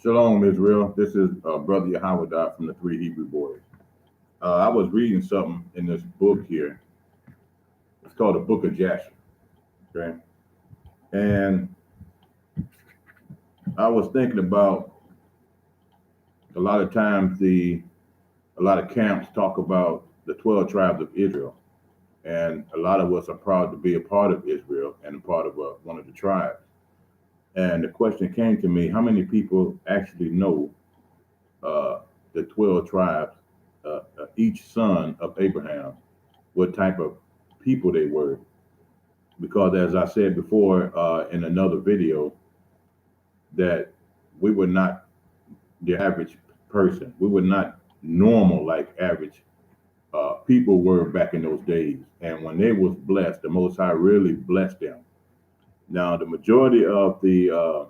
Shalom, Israel. This is Brother Yahweh from the Three Hebrew Boys. I was reading something in this book here. It's called the Book of Jasher. Okay. And I was thinking about a lot of times a lot of camps talk about the 12 tribes of Israel. And a lot of us are proud to be a part of Israel and a part of one of the tribes. And the question came to me, how many people actually know the 12 tribes, each son of Abraham, what type of people they were? Because as I said before in another video, that we were not the average person. We were not normal like average people were back in those days. And when they was blessed, the Most High really blessed them. Now, the majority of the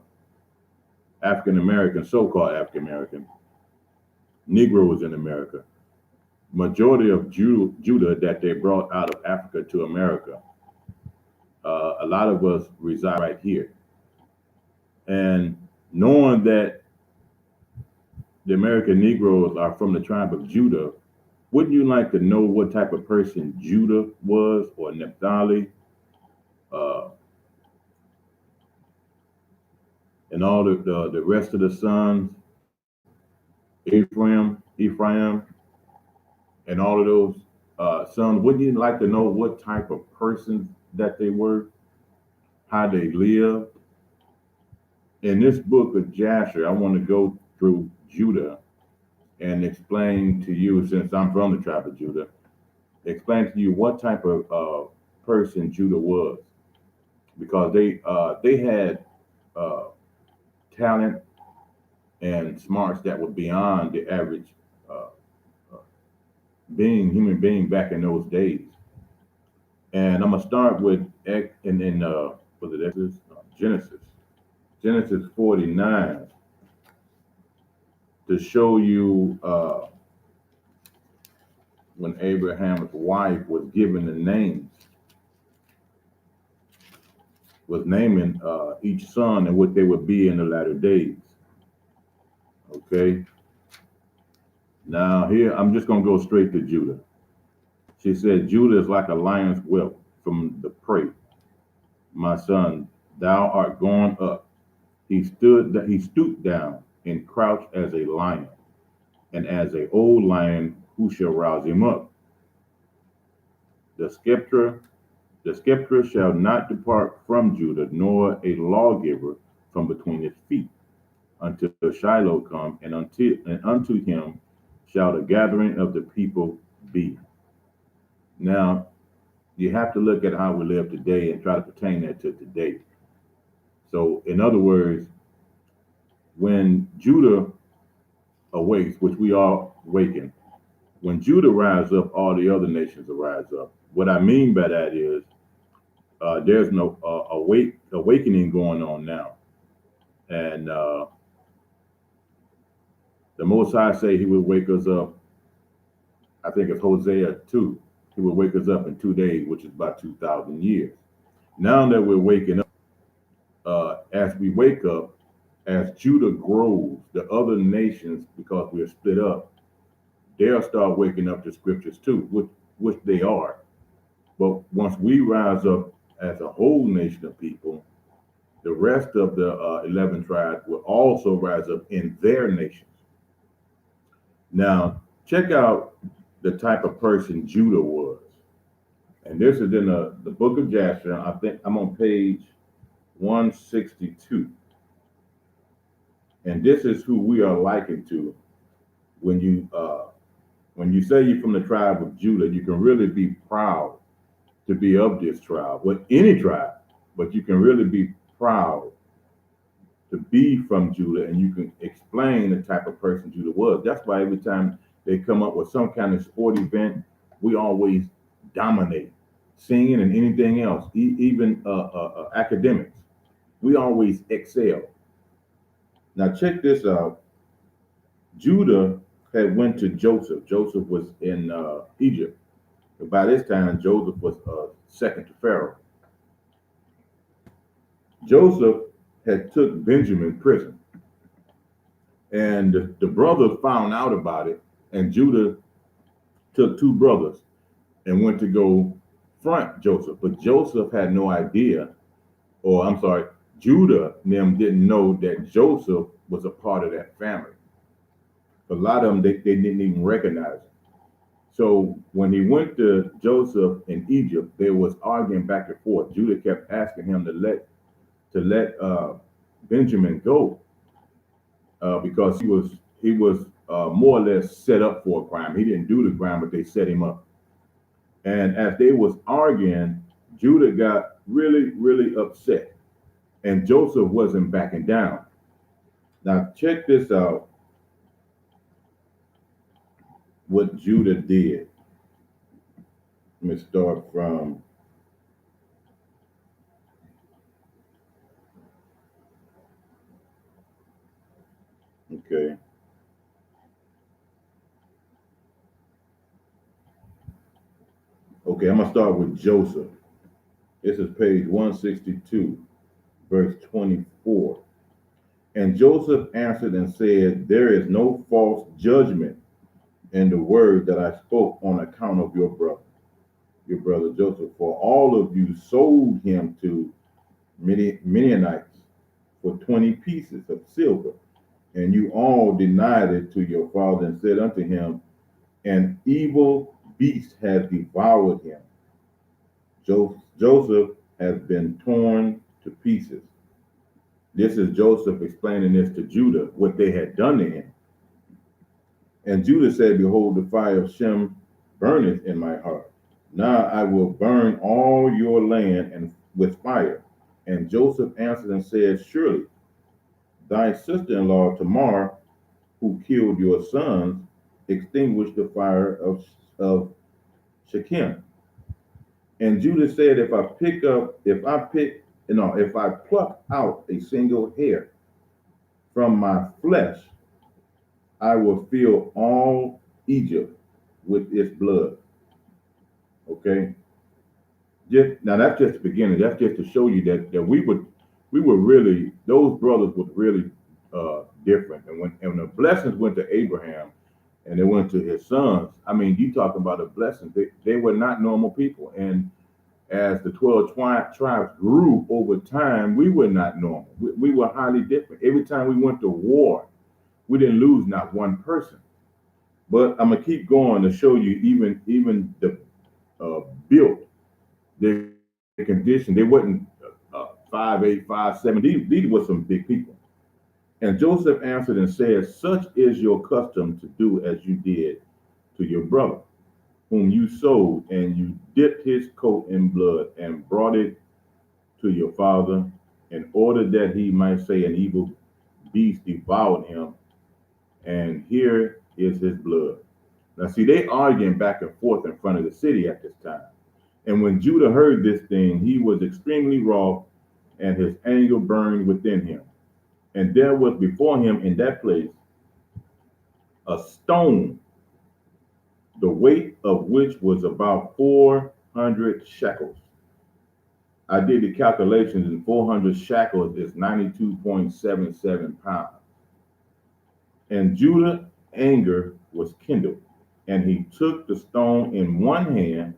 African-American, so-called African-American, Negroes in America, majority of Judah that they brought out of Africa to America, a lot of us reside right here. And knowing that the American Negroes are from the tribe of Judah, wouldn't you like to know what type of person Judah was, or Naphtali, and all the rest of the sons, Ephraim, and all of those sons? Wouldn't you like to know what type of persons that they were, how they lived? In this book of Jasher, I want to go through Judah and explain to you, since I'm from the tribe of Judah, explain to you what type of person Judah was, because they had talent and smarts that were beyond the average human being back in those days. And I'm gonna start with Genesis 49, to show you when Abraham's wife was given the names, was naming each son and what they would be in the latter days. Okay. Now here, I'm just gonna go straight to Judah. She said, Judah is like a lion's whelp from the prey. My son, thou art gone up. He stooped down and crouched as a lion, and as an old lion, who shall rouse him up? The scepter shall not depart from Judah, nor a lawgiver from between his feet, until Shiloh come, and unto him shall the gathering of the people be. Now, you have to look at how we live today and try to pertain that to today. So, in other words, when Judah awakes, which we are waking, when Judah rise up, all the other nations will rise up. What I mean by that is there's no awakening going on now. And the Most High say he will wake us up. I think it's Hosea 2. He will wake us up in 2 days, which is about 2,000 years. Now that we're waking up, as we wake up, as Judah grows, the other nations, because we're split up, they'll start waking up to scriptures too, which they are. But once we rise up as a whole nation of people, the rest of the 11 tribes will also rise up in their nations. Now, check out the type of person Judah was. And this is in the book of Jasher. I think I'm on page 162. And this is who we are likened to when you say you're from the tribe of Judah. You can really be proud to be of this tribe, with any tribe, but you can really be proud to be from Judah, and you can explain the type of person Judah was. That's why every time they come up with some kind of sport event, we always dominate, singing and anything else, even academics. We always excel. Now check this out. Judah had went to Joseph. Joseph was in Egypt. But by this time, Joseph was second to Pharaoh. Joseph had took Benjamin prison, and the brothers found out about it, and Judah took two brothers and went to go front Joseph. But Joseph had no idea, or I'm sorry, Judah and them didn't know that Joseph was a part of that family. A lot of them, they didn't even recognize him. So when he went to Joseph in Egypt, they was arguing back and forth. Judah kept asking him to let Benjamin go because he was more or less set up for a crime. He didn't do the crime, but they set him up. And as they was arguing, Judah got really, really upset, and Joseph wasn't backing down. Now check this out. What Judah did. Let me start from okay. Okay, I'm gonna start with Joseph. This is page 162, verse 24. And Joseph answered and said, there is no false judgment in the word that I spoke on account of your brother Joseph, for all of you sold him to Midianites for 20 pieces of silver, and you all denied it to your father and said unto him, an evil beast has devoured him. Joseph has been torn to pieces. This is Joseph explaining this to Judah, what they had done to him. And Judah said, behold, the fire of Shem burneth in my heart. Now I will burn all your land and with fire. And Joseph answered and said, surely thy sister-in-law Tamar, who killed your sons, extinguished the fire of Shechem. And Judah said, if I pluck out a single hair from my flesh, I will fill all Egypt with its blood. Okay. Now that's just the beginning. That's just to show you that we were really, those brothers were really different. And when the blessings went to Abraham and they went to his sons, I mean, you talk about a blessing. They were not normal people. And as the 12 tribes grew over time, we were not normal. We were highly different. Every time we went to war, we didn't lose not one person. But I'm gonna keep going to show you even the built, their condition. They wasn't 5'8", 5'7". These were some big people. And Joseph answered and said, such is your custom to do as you did to your brother, whom you sold, and you dipped his coat in blood and brought it to your father in order that he might say an evil beast devoured him, and here is his blood. Now see, they arguing back and forth in front of the city at this time. And when Judah heard this thing, he was extremely wroth, and his anger burned within him. And there was before him in that place a stone, the weight of which was about 400 shekels. I did the calculations, and 400 shekels is 92.77 pounds. And Judah's anger was kindled, and he took the stone in one hand.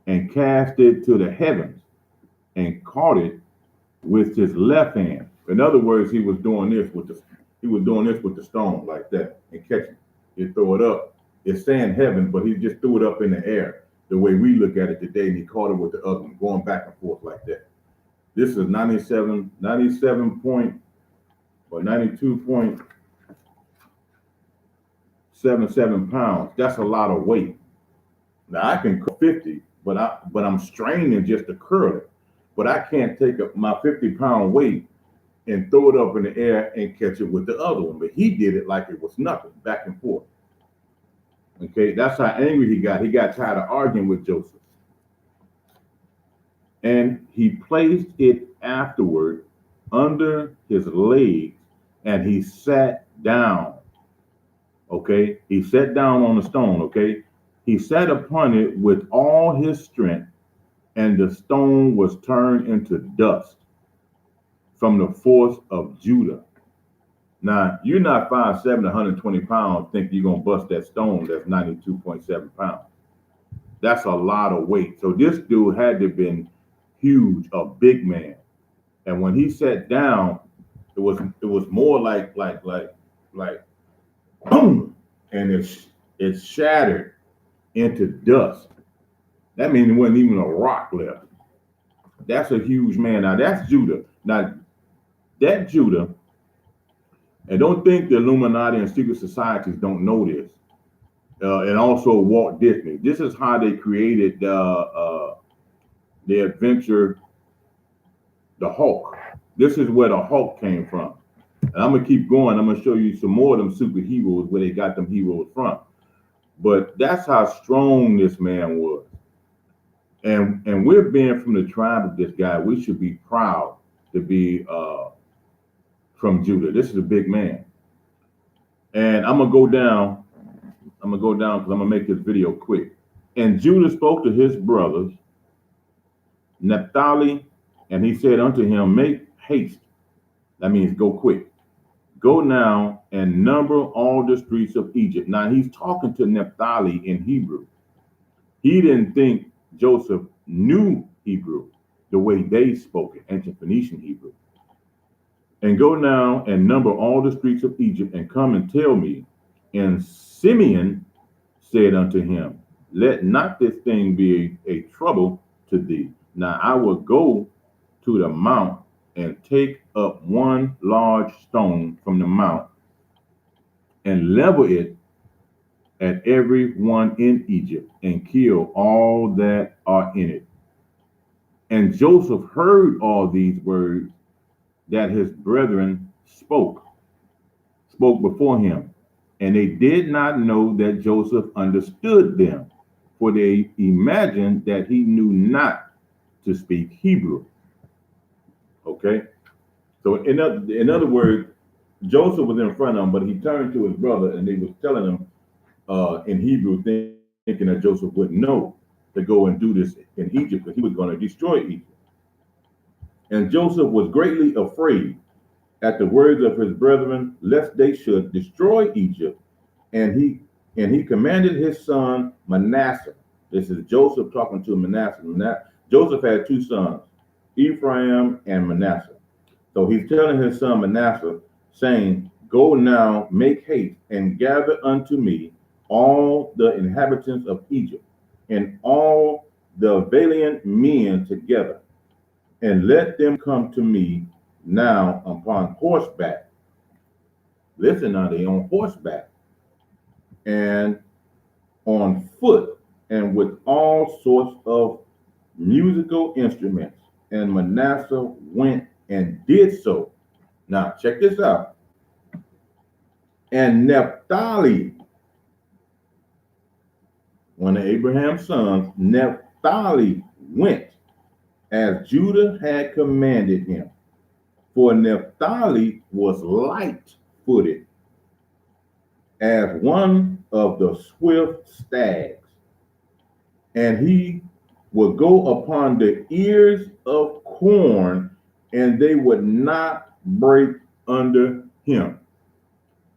and cast it to the heavens and caught it with his left hand. In other words, he was doing this with the stone like that and catching it. He'd throw it up. It's saying heaven, but he just threw it up in the air the way we look at it today, and he caught it with the other one, going back and forth like that. This is 97 point or 92.77 pounds. That's a lot of weight. Now I can curl 50, but I'm straining just to curl it. But I can't take up my 50-pound weight and throw it up in the air and catch it with the other one. But he did it like it was nothing, back and forth. Okay, that's how angry he got. He got tired of arguing with Joseph. And he placed it afterward under his legs, and he sat down. Okay, he sat down on the stone. Okay, he sat upon it with all his strength, and the stone was turned into dust from the force of Judah. Now, you're not 5'7", 120 pounds, think you're going to bust that stone that's 92.7 pounds. That's a lot of weight. So this dude had to have been huge, a big man. And when he sat down, it was more like boom, and it shattered into dust. That means there wasn't even a rock left. That's a huge man. Now that's Judah. Now that Judah, and don't think the Illuminati and secret societies don't know this. And also Walt Disney. This is how they created the adventure, the Hulk. This is where the Hulk came from. And I'm gonna keep going. I'm gonna show you some more of them superheroes where they got them heroes from. But that's how strong this man was. And we're being from the tribe of this guy. We should be proud to be from Judah. This is a big man. And I'm gonna go down because I'm gonna make this video quick. And Judah spoke to his brothers, Naphtali, and he said unto him, make haste. That means go quick. Go now and number all the streets of Egypt. Now he's talking to Naphtali in Hebrew. He didn't think Joseph knew Hebrew the way they spoke it, ancient Phoenician Hebrew. And go now and number all the streets of Egypt and come and tell me. And Simeon said unto him, let not this thing be a trouble to thee. Now I will go to the mount and take up one large stone from the mount and level it at every one in Egypt and kill all that are in it. And Joseph heard all these words that his brethren spoke before him, and they did not know that Joseph understood them, for they imagined that he knew not to speak Hebrew. Okay, so in other words, Joseph was in front of him, but he turned to his brother, and they was telling him in Hebrew, thinking that Joseph wouldn't know to go and do this in Egypt, because he was going to destroy Egypt. And Joseph was greatly afraid at the words of his brethren, lest they should destroy Egypt. And he commanded his son Manasseh. This is Joseph talking to Manasseh. Joseph had two sons, Ephraim and Manasseh. So he's telling his son Manasseh, saying, go now, make haste, and gather unto me all the inhabitants of Egypt, and all the valiant men together, and let them come to me now upon horseback. Listen now, they on horseback, and on foot, and with all sorts of musical instruments. And Manasseh went and did so. Now, check this out. And Naphtali, one of Abraham's sons, Naphtali went as Judah had commanded him. For Naphtali was light-footed as one of the swift stags, and he would go upon the ears of corn, and they would not break under him.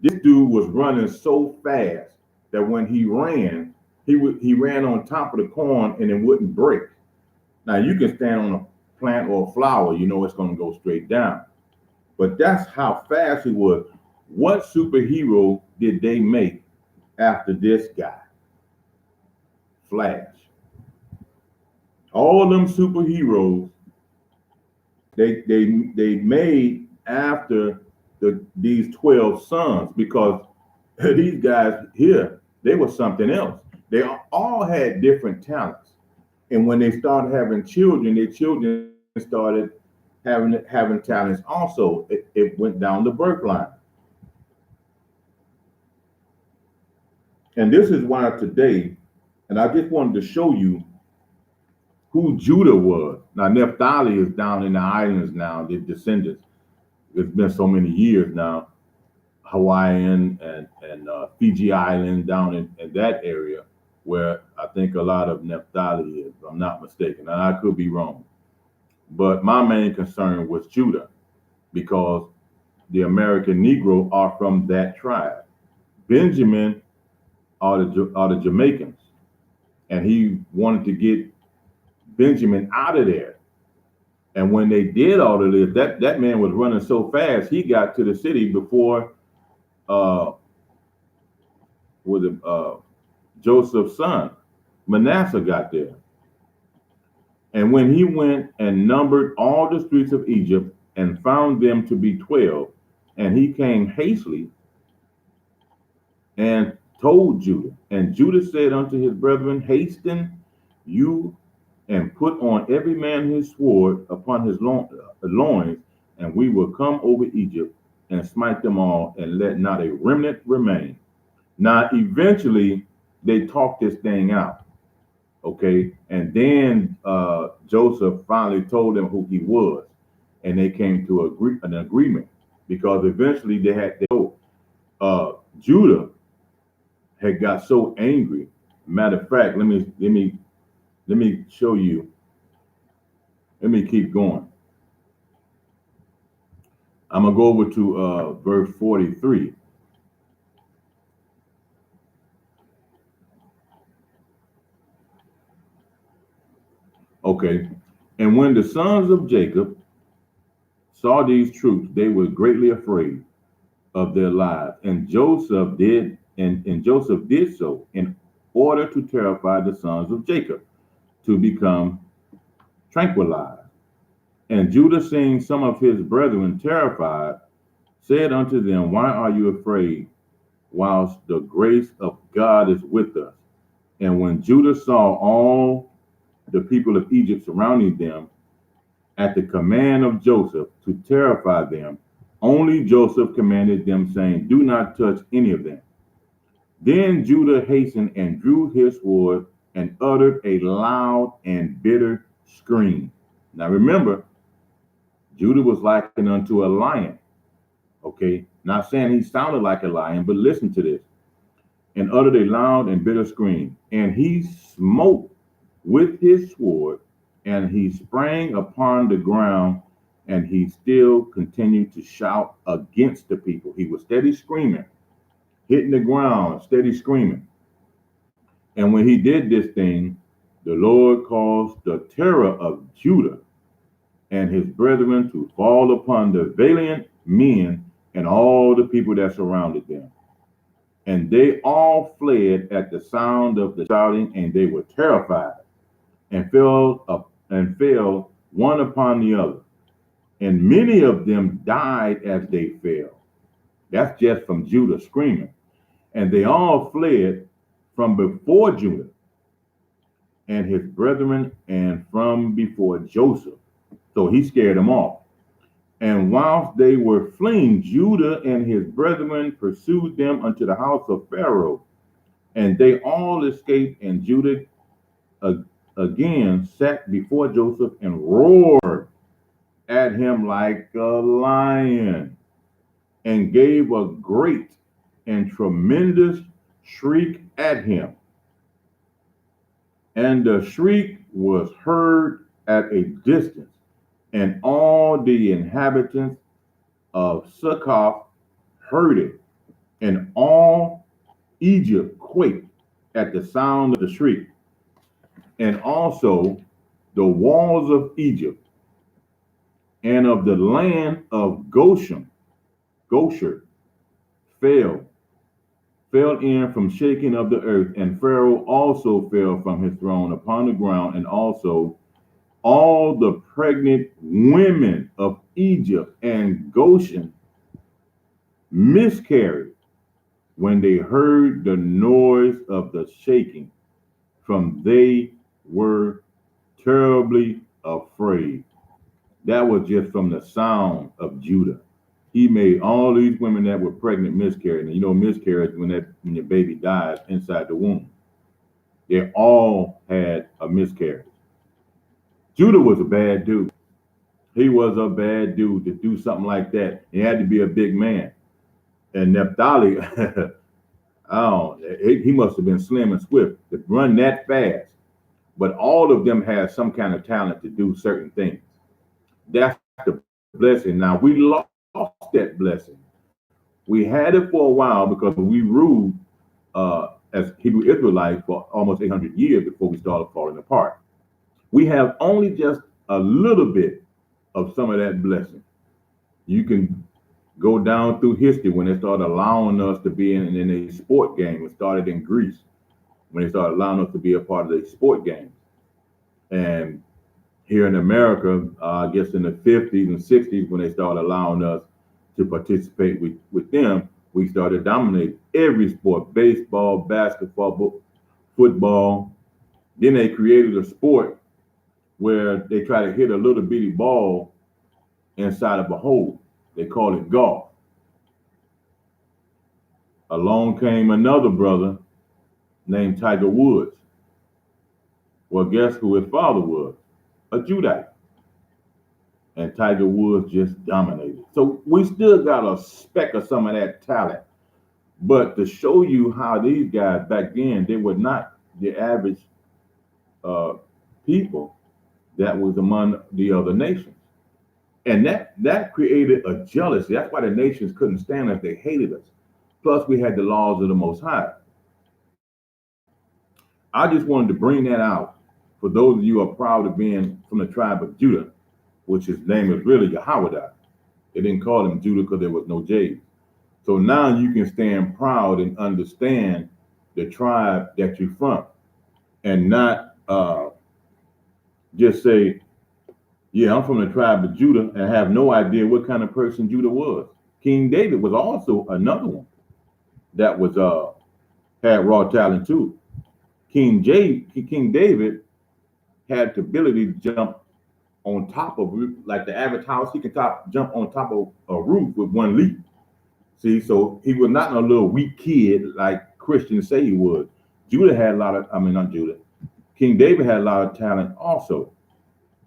This dude was running so fast that when he ran, he ran on top of the corn and it wouldn't break. Now you can stand on a plant or a flower, you know it's going to go straight down. But that's how fast he was. What superhero did they make after this guy? Flash. All them superheroes they made after these 12 sons, because these guys here, they were something else. They all had different talents. And when they started having children, their children started having talents also. It went down the birth line. And this is why today, and I just wanted to show you who Judah was. Now, Naphtali is down in the islands now, the descendants. It's been so many years now. Hawaiian and Fiji Island down in that area where I think a lot of Naphtali is, if I'm not mistaken. And I could be wrong. But my main concern was Judah, because the American Negro are from that tribe. Benjamin are the Jamaicans. And he wanted to get Benjamin out of there. And when they did all of this, that man was running so fast, he got to the city before Joseph's son, Manasseh, got there. And when he went and numbered all the streets of Egypt and found them to be 12, and he came hastily and told Judah. And Judah said unto his brethren, hasten you and put on every man his sword upon his loins, and we will come over Egypt and smite them all, and let not a remnant remain. Now, eventually, they talked this thing out, okay? And then Joseph finally told them who he was, and they came to an agreement, because eventually they had Judah had got so angry. Matter of fact, let me show you. Let me keep going. I'm gonna go over to verse 43. Okay. And when the sons of Jacob saw these troops, they were greatly afraid of their lives. And Joseph did so in order to terrify the sons of Jacob, to become tranquilized. And Judah, seeing some of his brethren terrified, said unto them, why are you afraid, whilst the grace of God is with us? And when Judah saw all the people of Egypt surrounding them, at the command of Joseph to terrify them, only Joseph commanded them, saying, do not touch any of them. Then Judah hastened and drew his sword and uttered a loud and bitter scream. Now remember, Judah was likened unto a lion. Okay, not saying he sounded like a lion, but listen to this. And uttered a loud and bitter scream. And he smote with his sword, and he sprang upon the ground, and he still continued to shout against the people. He was steady screaming, hitting the ground, steady screaming. And when he did this thing, the Lord caused the terror of Judah and his brethren to fall upon the valiant men and all the people that surrounded them. And they all fled at the sound of the shouting, and they were terrified, and fell one upon the other. And many of them died as they fell. That's just from Judah screaming. And they all fled from before Judah and his brethren, and from before Joseph. So he scared them off. And whilst they were fleeing, Judah and his brethren pursued them unto the house of Pharaoh. And they all escaped, and Judah again sat before Joseph and roared at him like a lion, and gave a great and tremendous shriek at him. And the shriek was heard at a distance, and all the inhabitants of Succoth heard it, and all Egypt quaked at the sound of the shriek, and also the walls of Egypt and of the land of Goshen fell, fell in from shaking of the earth, and Pharaoh also fell from his throne upon the ground, and also all the pregnant women of Egypt and Goshen miscarried when they heard the noise of the shaking, from they were terribly afraid. That was just from the sound of Judah. He made all these women that were pregnant miscarry. And you know, miscarriage when your baby dies inside the womb. They all had a miscarriage. Judah was a bad dude. He was a bad dude to do something like that. He had to be a big man. And Naphtali, he must have been slim and swift to run that fast. But all of them had some kind of talent to do certain things. That's the blessing. Now we lost that blessing. We had it for a while because we ruled as Hebrew Israelites for almost 800 years before we started falling apart. We have only just a little bit of some of that blessing. You can go down through history when they started allowing us to be in a sport game. It started in Greece when they started allowing us to be a part of the sport game. And here in America, I guess in the 50s and 60s, when they started allowing us to participate with them, we started dominating every sport: baseball, basketball, football. Then they created a sport where they try to hit a little bitty ball inside of a hole. They call it golf. Along came another brother named Tiger Woods. Well, guess who his father was? A Judite. And Tiger Woods just dominated. So we still got a speck of some of that talent. But to show you how these guys back then, they were not the average people that was among the other nations. And that created a jealousy. That's why the nations couldn't stand us. They hated us. Plus, we had the laws of the Most High. I just wanted to bring that out for those of you who are proud of being from the tribe of Judah, which his name is really Yahweh. They didn't call him Judah because there was no J. So now you can stand proud and understand the tribe that you're from, and not just say, yeah, I'm from the tribe of Judah, and have no idea what kind of person Judah was. King David was also another one that was had raw talent too. King David had the ability to jump on top of, like the average house, he could jump on top of a roof with one leap. See, so he was not a little weak kid like Christians say he was. Judah had a lot of, not Judah. King David had a lot of talent also.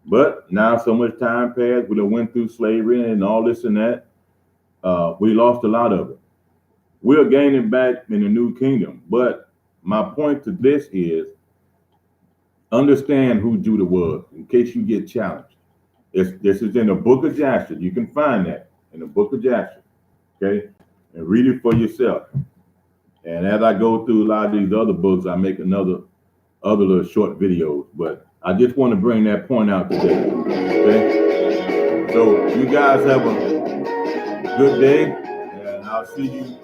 But now so much time passed, we went through slavery and all this and that. We lost a lot of it. We're gaining back in the new kingdom. But my point to this is, understand who Judah was in case you get challenged. This is in the book of Jasher. You can find that in the book of Jasher. Okay? And read it for yourself. And as I go through a lot of these other books, I make other little short videos. But I just want to bring that point out today. Okay? So you guys have a good day, and I'll see you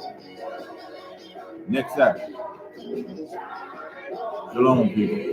next Saturday. Shalom, people.